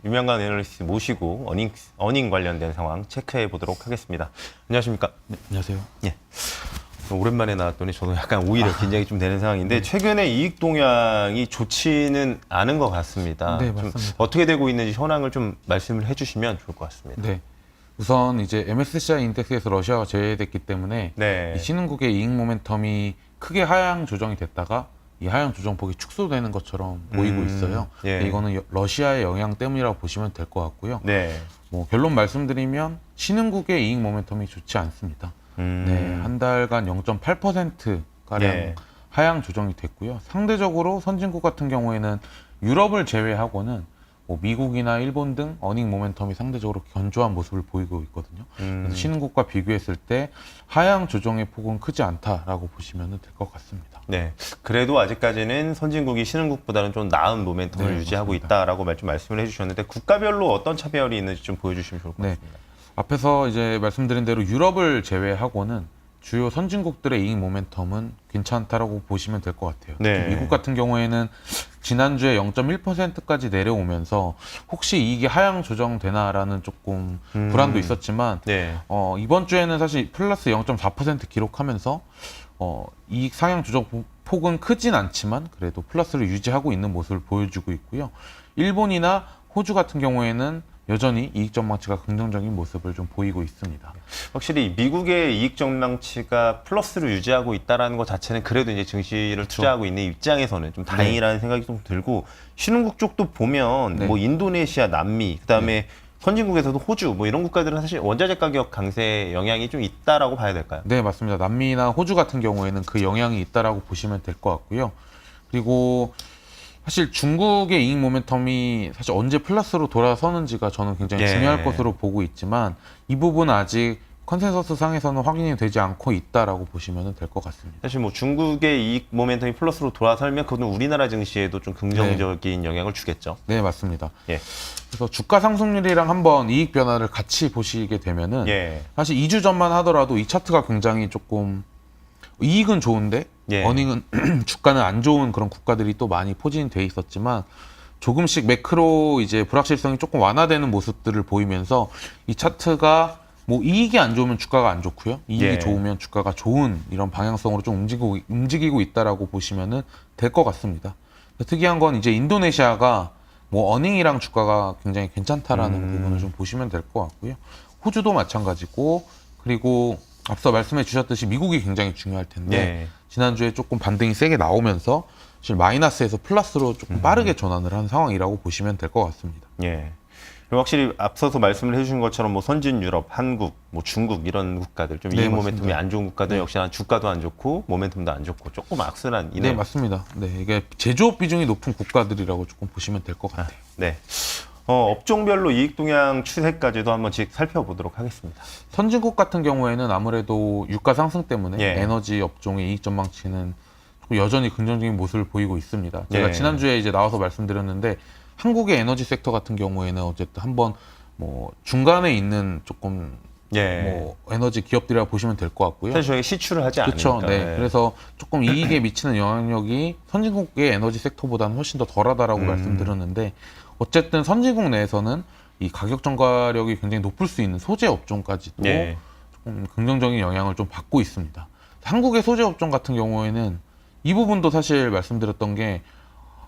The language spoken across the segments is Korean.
유명한 애널리스트 모시고 어닝 관련된 상황 체크해 보도록 하겠습니다. 안녕하십니까? 네, 안녕하세요. 예. 오랜만에 나왔더니 저도 약간 오히려 긴장이 좀 되는 상황인데 최근에 이익 동향이 좋지는 않은 것 같습니다. 네, 좀 맞습니다. 어떻게 되고 있는지 현황을 좀 말씀을 해주시면 좋을 것 같습니다. 네. 우선 이제 MSCI 인덱스에서 러시아가 제외됐기 때문에 네. 이 신흥국의 이익 모멘텀이 크게 하향 조정이 됐다가 이 하향 조정폭이 축소되는 것처럼 보이고 있어요. 예. 네, 이거는 러시아의 영향 때문이라고 보시면 될 것 같고요. 네. 뭐 결론 말씀드리면 신흥국의 이익 모멘텀이 좋지 않습니다. 네, 한 달간 0.8% 가량 예. 하향 조정이 됐고요. 상대적으로 선진국 같은 경우에는 유럽을 제외하고는 뭐 미국이나 일본 등 어닝 모멘텀이 상대적으로 견조한 모습을 보이고 있거든요. 그래서 신흥국과 비교했을 때 하향 조정의 폭은 크지 않다라고 보시면 될 것 같습니다. 네. 그래도 아직까지는 선진국이 신흥국보다는 좀 나은 모멘텀을 네, 유지하고 맞습니다. 있다라고 좀 말씀을 해주셨는데 국가별로 어떤 차별이 있는지 좀 보여주시면 좋을 것 네. 같습니다. 앞에서 이제 말씀드린 대로 유럽을 제외하고는 주요 선진국들의 이익 모멘텀은 괜찮다라고 보시면 될 것 같아요. 네. 미국 같은 경우에는 지난주에 0.1%까지 내려오면서 혹시 이익이 하향 조정되나라는 조금 불안도 있었지만 네. 이번 주에는 사실 플러스 0.4% 기록하면서 이익 상향 조정 폭은 크진 않지만 그래도 플러스를 유지하고 있는 모습을 보여주고 있고요. 일본이나 호주 같은 경우에는 여전히 이익 전망치가 긍정적인 모습을 좀 보이고 있습니다. 확실히 미국의 이익 전망치가 플러스를 유지하고 있다는 것 자체는 그래도 이제 증시를 투자하고 있는 입장에서는 좀 다행이라는 생각이 좀 들고 신흥국 쪽도 보면 네. 뭐 인도네시아, 남미, 그다음에 선진국에서도 호주 뭐 이런 국가들은 사실 원자재 가격 강세 영향이 좀 있다라고 봐야 될까요? 네, 맞습니다. 남미나 호주 같은 경우에는 그 영향이 있다라고 보시면 될 것 같고요. 그리고 사실 중국의 이익 모멘텀이 사실 언제 플러스로 돌아서는지가 저는 굉장히 예. 중요할 것으로 보고 있지만 이 부분은 아직 컨센서스 상에서는 확인이 되지 않고 있다라고 보시면 될 것 같습니다. 사실 뭐 중국의 이익 모멘텀이 플러스로 돌아설면 그건 우리나라 증시에도 좀 긍정적인 영향을 주겠죠. 네, 맞습니다. 예. 그래서 주가 상승률이랑 한번 이익 변화를 같이 보시게 되면은 예. 사실 2주 전만 하더라도 이 차트가 굉장히 조금 이익은 좋은데 예. 어닝은 주가는 안 좋은 그런 국가들이 또 많이 포진이 돼 있었지만 조금씩 매크로 이제 불확실성이 조금 완화되는 모습들을 보이면서 이 차트가 뭐 이익이 안 좋으면 주가가 안 좋고요. 이익이 예. 좋으면 주가가 좋은 이런 방향성으로 좀 움직이고 있다라고 보시면은 될 것 같습니다. 특이한 건 이제 인도네시아가 뭐 어닝이랑 주가가 굉장히 괜찮다라는 부분을 좀 보시면 될 것 같고요. 호주도 마찬가지고 그리고 앞서 말씀해 주셨듯이 미국이 굉장히 중요할 텐데 예. 지난주에 조금 반등이 세게 나오면서 사실 마이너스에서 플러스로 조금 빠르게 전환을 한 상황이라고 보시면 될 것 같습니다. 예. 그리고 확실히 앞서서 말씀을 해주신 것처럼 뭐 선진 유럽, 한국, 뭐 중국 이런 국가들 좀 네, 이익 맞습니다. 모멘텀이 안 좋은 국가들 역시나 주가도 안 좋고 모멘텀도 안 좋고 조금 악순환 네, 이네요. 맞습니다. 네, 이게 제조업 비중이 높은 국가들이라고 조금 보시면 될 것 같아요. 네. 업종별로 이익 동향 추세까지도 한번 살펴보도록 하겠습니다. 선진국 같은 경우에는 아무래도 유가 상승 때문에 예. 에너지 업종의 이익 전망치는 조금 여전히 긍정적인 모습을 보이고 있습니다. 제가 예. 지난주에 이제 나와서 말씀드렸는데 한국의 에너지 섹터 같은 경우에는 어쨌든 한번 뭐 중간에 있는 조금 예. 뭐 에너지 기업들이라고 보시면 될 것 같고요. 사실 저희가 시추를 하지 그렇죠. 않으니까. 네. 그래서 조금 이익에 미치는 영향력이 선진국의 에너지 섹터보다는 훨씬 더 덜하다라고 말씀드렸는데 어쨌든 선진국 내에서는 이 가격 전가력이 굉장히 높을 수 있는 소재 업종까지도 예. 조금 긍정적인 영향을 좀 받고 있습니다. 한국의 소재 업종 같은 경우에는 이 부분도 사실 말씀드렸던 게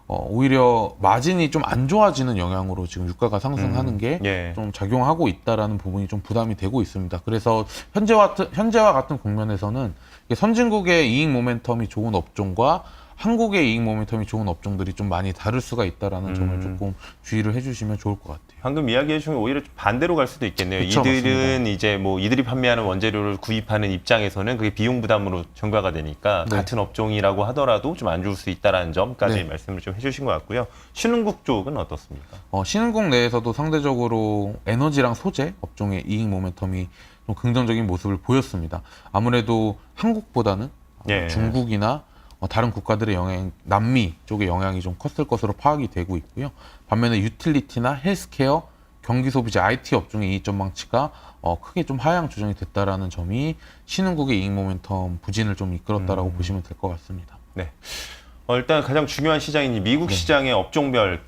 오히려 마진이 좀 안 좋아지는 영향으로 지금 유가가 상승하는 게 좀 예. 작용하고 있다라는 부분이 좀 부담이 되고 있습니다. 그래서 현재와 같은 국면에서는 이게 선진국의 이익 모멘텀이 좋은 업종과 한국의 이익 모멘텀이 좋은 업종들이 좀 많이 다를 수가 있다라는 점을 조금 주의를 해주시면 좋을 것 같아요. 방금 이야기해 주신 게 오히려 좀 반대로 갈 수도 있겠네요. 그쵸, 이들은 맞습니다. 이제 뭐 이들이 판매하는 원재료를 구입하는 입장에서는 그게 비용 부담으로 전가가 되니까 네. 같은 업종이라고 하더라도 좀 안 좋을 수 있다라는 점까지 네. 말씀을 좀 해주신 것 같고요. 신흥국 쪽은 어떻습니까? 신흥국 내에서도 상대적으로 에너지랑 소재 업종의 이익 모멘텀이 좀 긍정적인 모습을 보였습니다. 아무래도 한국보다는 예. 중국이나 다른 국가들의 영향, 남미 쪽의 영향이 좀 컸을 것으로 파악이 되고 있고요. 반면에 유틸리티나 헬스케어, 경기소비재, IT 업종의 이익 전망치가 크게 좀 하향 조정이 됐다라는 점이 신흥국의 이익 모멘텀 부진을 좀 이끌었다라고 보시면 될 것 같습니다. 네. 일단 가장 중요한 시장인 미국 네. 시장의 업종별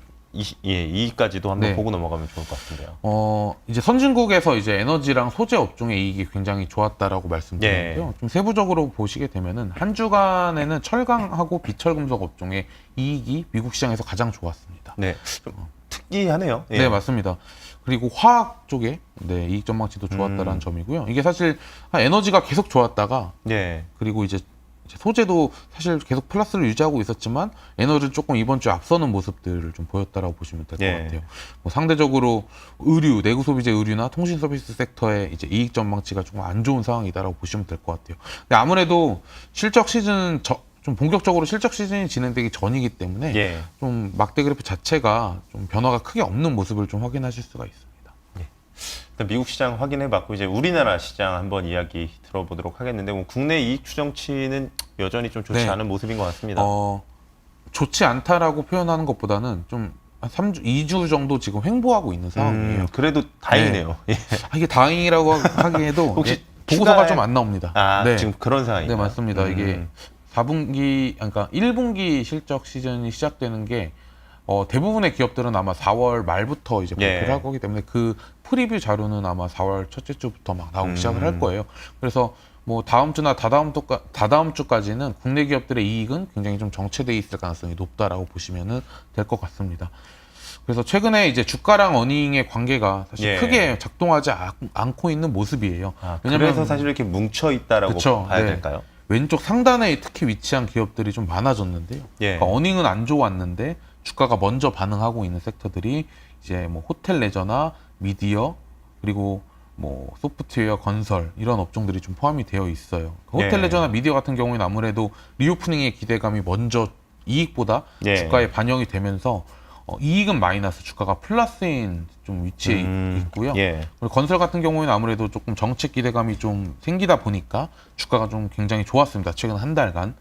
이익까지도 한번 네. 보고 넘어가면 좋을 것 같은데요. 이제 선진국에서 이제 에너지랑 소재 업종의 이익이 굉장히 좋았다라고 말씀드렸는데요. 좀 세부적으로 보시게 되면은 한 주간에는 철강하고 비철금속 업종의 이익이 미국 시장에서 가장 좋았습니다. 네, 좀 특이하네요. 예. 네, 맞습니다. 그리고 화학 쪽에 네, 이익 전망치도 좋았다라는 점이고요. 이게 사실 에너지가 계속 좋았다가 예. 그리고 이제 소재도 사실 계속 플러스를 유지하고 있었지만 에너지를 조금 이번 주에 앞서는 모습들을 좀 보였다라고 보시면 될 것 예. 같아요. 뭐 상대적으로 의류, 내구 소비재 의류나 통신 서비스 섹터의 이제 이익 전망치가 조금 안 좋은 상황이다라고 보시면 될 것 같아요. 근데 아무래도 실적 시즌 좀 본격적으로 실적 시즌이 진행되기 전이기 때문에 예. 좀 막대 그래프 자체가 좀 변화가 크게 없는 모습을 좀 확인하실 수가 있습니다. 일단 미국 시장 확인해봤고 이제 우리나라 시장 한번 이야기 들어보도록 하겠는데 뭐 국내 이익 추정치는 여전히 좀 좋지 네. 않은 모습인 것 같습니다. 좋지 않다라고 표현하는 것보다는 좀 한 3주, 2주 정도 지금 횡보하고 있는 상황이에요. 그래도 다행이네요. 예. 이게 다행이라고 하기에도 혹시 예, 보고서가 추가할- 좀 안 나옵니다. 아, 지금 그런 상황인가요? 네, 맞습니다. 이게 4분기, 그러니까 1분기 실적 시즌이 시작되는 게 대부분의 기업들은 아마 4월 말부터 이제 발표를 예. 할 거기 때문에 그 프리뷰 자료는 아마 4월 첫째 주부터 막 나오기 시작을 할 거예요. 그래서 뭐 다음 주나 다다음 주까지는 국내 기업들의 이익은 굉장히 좀 정체돼 있을 가능성이 높다라고 보시면은 될 것 같습니다. 그래서 최근에 이제 주가랑 어닝의 관계가 사실 예. 크게 작동하지 않고 있는 모습이에요. 아, 왜냐면 그래서 사실 이렇게 뭉쳐 있다라고 그쵸, 봐야 네. 될까요? 왼쪽 상단에 특히 위치한 기업들이 좀 많아졌는데요. 예. 그러니까 어닝은 안 좋았는데 주가가 먼저 반응하고 있는 섹터들이 이제 뭐 호텔 레저나 미디어 그리고 뭐 소프트웨어 건설 이런 업종들이 좀 포함이 되어 있어요. 호텔 예. 레저나 미디어 같은 경우에는 아무래도 리오프닝의 기대감이 먼저 이익보다 예. 주가에 반영이 되면서 이익은 마이너스 주가가 플러스인 좀 위치에 있고요. 예. 그리고 건설 같은 경우에는 아무래도 조금 정책 기대감이 좀 생기다 보니까 주가가 좀 굉장히 좋았습니다. 최근 한 달간.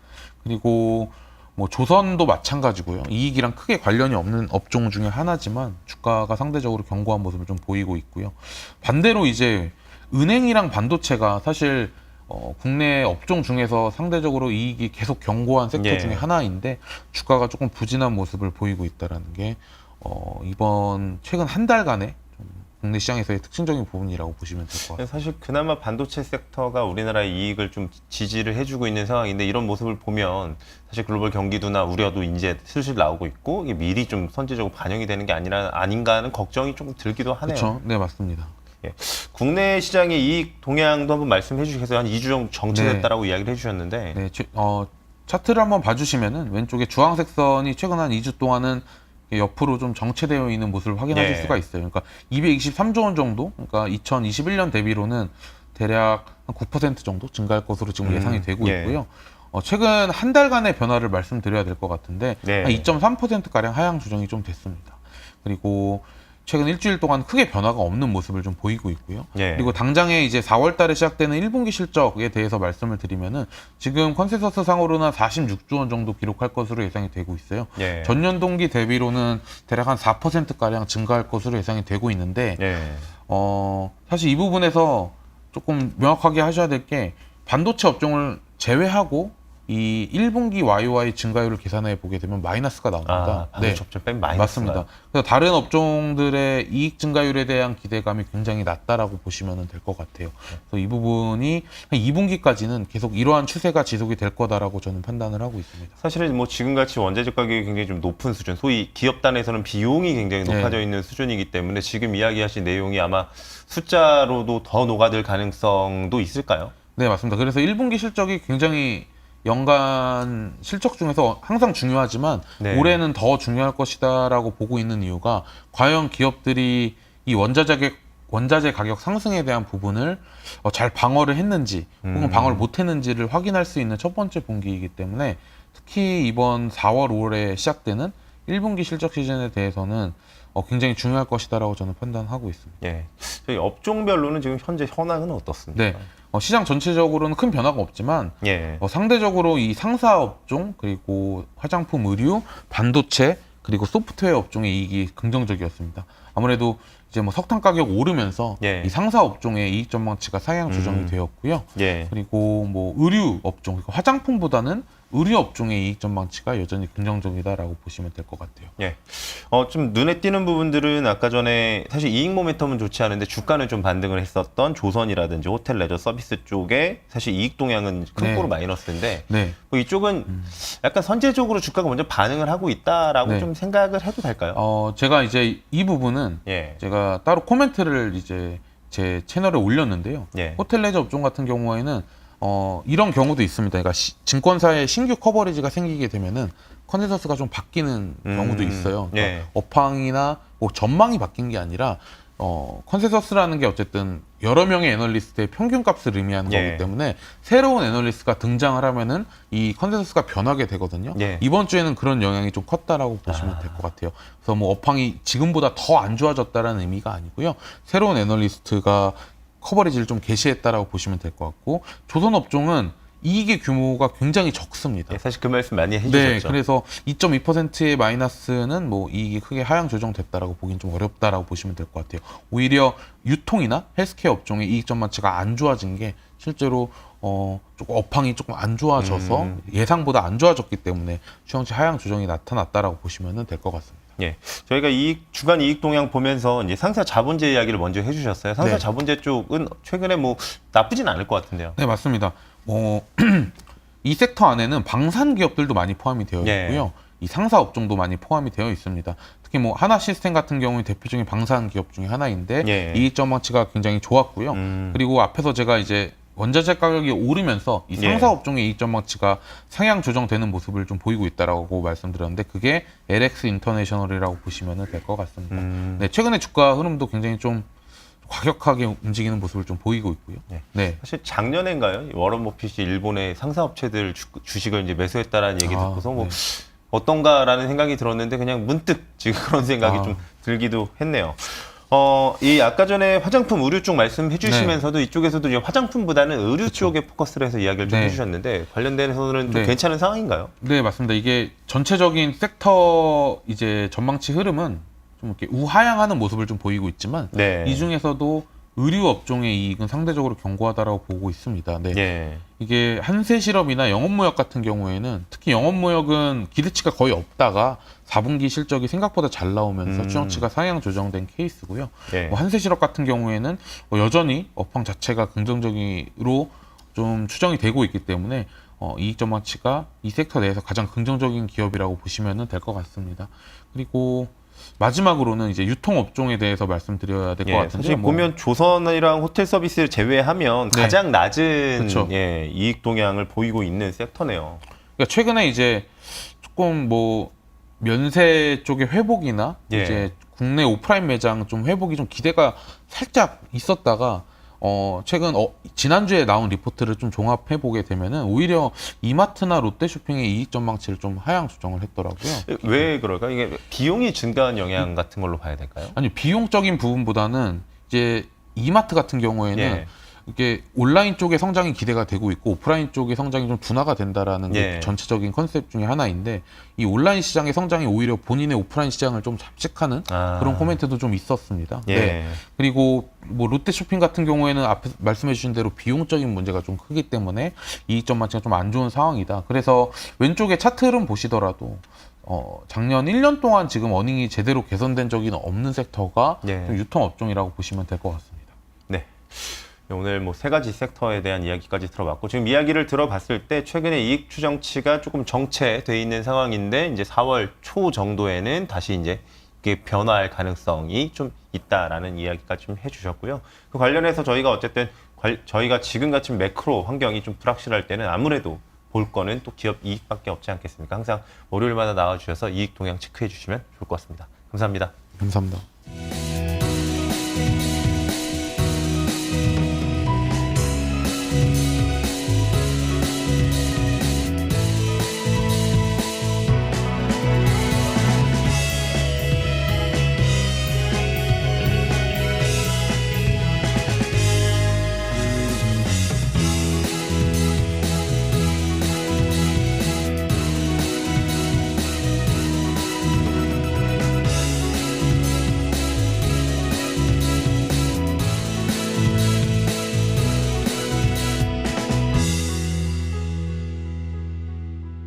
그리고 뭐 조선도 마찬가지고요. 이익이랑 크게 관련이 없는 업종 중에 하나지만 주가가 상대적으로 견고한 모습을 좀 보이고 있고요. 반대로 이제 은행이랑 반도체가 사실 국내 업종 중에서 상대적으로 이익이 계속 견고한 섹터 예. 중에 하나인데 주가가 조금 부진한 모습을 보이고 있다라는 게 이번 최근 한 달간의 좀 국내 시장에서의 특징적인 부분이라고 보시면 될 것 같아요. 사실 그나마 반도체 섹터가 우리나라의 이익을 좀 지지를 해주고 있는 상황인데 이런 모습을 보면 사실 글로벌 경기도나 우려도 이제 슬슬 나오고 있고 이게 미리 좀 선제적으로 반영이 되는 게 아닌가 하는 걱정이 조금 들기도 하네요. 그렇죠. 네, 맞습니다. 예. 국내 시장의 이익 동향도 한번 말씀해 주셔서 한 2주 정도 정체됐다라고 이야기를 해주셨는데 네, 차트를 한번 봐주시면은 왼쪽에 주황색 선이 최근 한 2주 동안은 옆으로 좀 정체되어 있는 모습을 확인하실 예. 수가 있어요. 그러니까 223조 원 정도, 그러니까 2021년 대비로는 대략 한 9% 정도 증가할 것으로 지금 예상이 되고 예. 있고요. 최근 한 달간의 변화를 말씀드려야 될 것 같은데 네. 한 2.3%가량 하향 조정이 좀 됐습니다. 그리고 최근 일주일 동안 크게 변화가 없는 모습을 좀 보이고 있고요. 예. 그리고 당장에 이제 4월 달에 시작되는 1분기 실적에 대해서 말씀을 드리면은 지금 컨센서스 상으로는 46조 원 정도 기록할 것으로 예상이 되고 있어요. 예. 전년 동기 대비로는 대략 한 4%가량 증가할 것으로 예상이 되고 있는데 예. 사실 이 부분에서 조금 명확하게 하셔야 될 게 반도체 업종을 제외하고 이 1분기 YOY 증가율을 계산해 보게 되면 마이너스가 나옵니다. 반도체 업종 빼면 마이너스가 맞습니다. 그래서 다른 업종들의 이익 증가율에 대한 기대감이 굉장히 낮다라고 보시면 될 것 같아요. 그래서 이 부분이 한 2분기까지는 계속 이러한 추세가 지속이 될 거다라고 저는 판단을 하고 있습니다. 사실은 뭐 지금같이 원자재 가격이 굉장히 좀 높은 수준, 소위 기업 단에서는 비용이 굉장히 네. 높아져 있는 수준이기 때문에 지금 이야기하신 내용이 아마 숫자로도 더 녹아들 가능성도 있을까요? 네, 맞습니다. 그래서 1분기 실적이 굉장히 연간 실적 중에서 항상 중요하지만 네. 올해는 더 중요할 것이다라고 보고 있는 이유가 과연 기업들이 이 원자재 가격 상승에 대한 부분을 잘 방어를 했는지 혹은 방어를 못했는지를 확인할 수 있는 첫 번째 분기이기 때문에 특히 이번 4월, 5월에 시작되는 1분기 실적 시즌에 대해서는 굉장히 중요할 것이다라고 저는 판단하고 있습니다. 예. 저희 업종별로는 지금 현재 현황은 어떻습니까? 네. 시장 전체적으로는 큰 변화가 없지만 예. 상대적으로 이 상사 업종 그리고 화장품, 의류, 반도체 그리고 소프트웨어 업종의 이익이 긍정적이었습니다. 아무래도 이제 뭐 석탄 가격 오르면서 예. 이 상사 업종의 이익 전망치가 상향 조정이 되었고요. 예. 그리고 뭐 의류 업종, 그러니까 화장품보다는 의류 업종의 이익 전망치가 여전히 긍정적이다라고 보시면 될 것 같아요. 예. 좀 눈에 띄는 부분들은 아까 전에 사실 이익 모멘텀은 좋지 않은데 주가는 좀 반등을 했었던 조선이라든지 호텔 레저 서비스 쪽에 사실 이익 동향은 큰 네. 코로 마이너스인데 네. 뭐 이쪽은 약간 선제적으로 주가가 먼저 반응을 하고 있다라고 네. 좀 생각을 해도 될까요? 제가 이제 이 부분은 예. 제가 따로 코멘트를 이제 제 채널에 올렸는데요. 예. 호텔 레저 업종 같은 경우에는 이런 경우도 있습니다. 그러니까 증권사의 신규 커버리지가 생기게 되면은 컨센서스가 좀 바뀌는 경우도 있어요. 그러니까 예. 업황이나 뭐 전망이 바뀐 게 아니라 컨센서스라는 게 어쨌든 여러 명의 애널리스트의 평균값을 의미하는 예. 거기 때문에 새로운 애널리스트가 등장을 하면은 이 컨센서스가 변하게 되거든요. 예. 이번 주에는 그런 영향이 좀 컸다라고 보시면 될 것 같아요. 그래서 뭐 업황이 지금보다 더 안 좋아졌다라는 의미가 아니고요. 새로운 애널리스트가 커버리지를 좀 개시했다라고 보시면 될 것 같고, 조선 업종은 이익의 규모가 굉장히 적습니다. 예, 사실 그 말씀 많이 네, 해주셨죠. 그래서 2.2%의 마이너스는 뭐 이익이 크게 하향 조정됐다라고 보긴 좀 어렵다라고 보시면 될 것 같아요. 오히려 유통이나 헬스케어 업종의 이익 전망치가 안 좋아진 게 실제로 조금 업황이 조금 안 좋아져서 예상보다 안 좋아졌기 때문에 추정치 하향 조정이 나타났다라고 보시면 될 것 같습니다. 예, 저희가 주간 이익 동향 보면서 이제 상사 자본제 이야기를 먼저 해주셨어요. 상사 네. 자본제 쪽은 최근에 뭐 나쁘진 않을 것 같은데요. 네, 맞습니다. 이 섹터 안에는 방산 기업들도 많이 포함이 되어 있고요. 이 상사 업종도 많이 포함이 되어 있습니다. 특히 뭐 하나 시스템 같은 경우는 대표적인 방산 기업 중에 하나인데 예. 이익 전망치가 굉장히 좋았고요. 그리고 앞에서 제가 이제 원자재 가격이 오르면서 이 상사 예. 업종의 이익 전망치가 상향 조정되는 모습을 좀 보이고 있다라고 말씀드렸는데 그게 LX 인터내셔널이라고 보시면 될 것 같습니다. 네, 최근에 주가 흐름도 굉장히 좀 과격하게 움직이는 모습을 좀 보이고 있고요. 네. 네. 사실 작년인가요? 워런 버핏이 일본의 상사업체들 주식을 이제 매수했다라는 얘기 아, 듣고서 뭐 네. 어떤가라는 생각이 들었는데 그냥 문득 지금 그런 생각이 좀 들기도 했네요. 이 아까 전에 화장품 의류 쪽 말씀해 주시면서도 이쪽에서도 이제 화장품보다는 의류 쪽에 포커스를 해서 이야기를 좀 네. 해주셨는데 관련돼서는 좀 네. 괜찮은 상황인가요? 네, 맞습니다. 이게 전체적인 섹터 이제 전망치 흐름은 좀 이렇게 우하향하는 모습을 좀 보이고 있지만 네. 이 중에서도 의류 업종의 이익은 상대적으로 견고하다라고 보고 있습니다. 네. 예. 이게 한세실업이나 영업무역 같은 경우에는 특히 영업무역은 기대치가 거의 없다가 4분기 실적이 생각보다 잘 나오면서 추정치가 상향 조정된 케이스고요. 예. 뭐 한세실업 같은 경우에는 여전히 업황 자체가 긍정적으로 좀 추정이 되고 있기 때문에 이익 전망치가 이 섹터 내에서 가장 긍정적인 기업이라고 보시면 될 것 같습니다. 그리고 마지막으로는 이제 유통업종에 대해서 말씀드려야 될 것 예, 같은데 사실 보면 조선이랑 호텔 서비스를 제외하면 네. 가장 낮은 그쵸. 예, 이익 동향을 보이고 있는 섹터네요. 그러니까 최근에 이제 조금 뭐 면세 쪽의 회복이나 예. 이제 국내 오프라인 매장 좀 회복이 좀 기대가 살짝 있었다가 최근 지난주에 나온 리포트를 좀 종합해 보게 되면은 오히려 이마트나 롯데쇼핑의 이익 전망치를 좀 하향 조정을 했더라고요. 왜 그럴까? 이게 비용이 증가한 영향 같은 걸로 봐야 될까요? 아니 비용적인 부분보다는 이제 이마트 같은 경우에는 예. 이게 온라인 쪽의 성장이 기대가 되고 있고 오프라인 쪽의 성장이 좀 둔화가 된다라는 게 예. 전체적인 컨셉 중에 하나인데 이 온라인 시장의 성장이 오히려 본인의 오프라인 시장을 좀 잡식하는 그런 코멘트도 좀 있었습니다. 예. 네. 그리고 뭐 롯데쇼핑 같은 경우에는 앞에 말씀해 주신 대로 비용적인 문제가 좀 크기 때문에 이익 전망치가 좀 안 좋은 상황이다. 그래서 왼쪽에 차트 흐름 보시더라도 작년 1년 동안 지금 어닝이 제대로 개선된 적이 없는 섹터가 예. 좀 유통업종이라고 보시면 될 것 같습니다. 네. 오늘 뭐 세 가지 섹터에 대한 이야기까지 들어봤고 지금 이야기를 들어봤을 때 최근에 이익 추정치가 조금 정체돼 있는 상황인데 이제 4월 초 정도에는 다시 이제 이게 변화할 가능성이 좀 있다라는 이야기까지 좀 해주셨고요. 그 관련해서 저희가 어쨌든 저희가 지금같이 매크로 환경이 좀 불확실할 때는 아무래도 볼 거는 또 기업 이익밖에 없지 않겠습니까? 항상 월요일마다 나와주셔서 이익 동향 체크해 주시면 좋을 것 같습니다. 감사합니다. 감사합니다.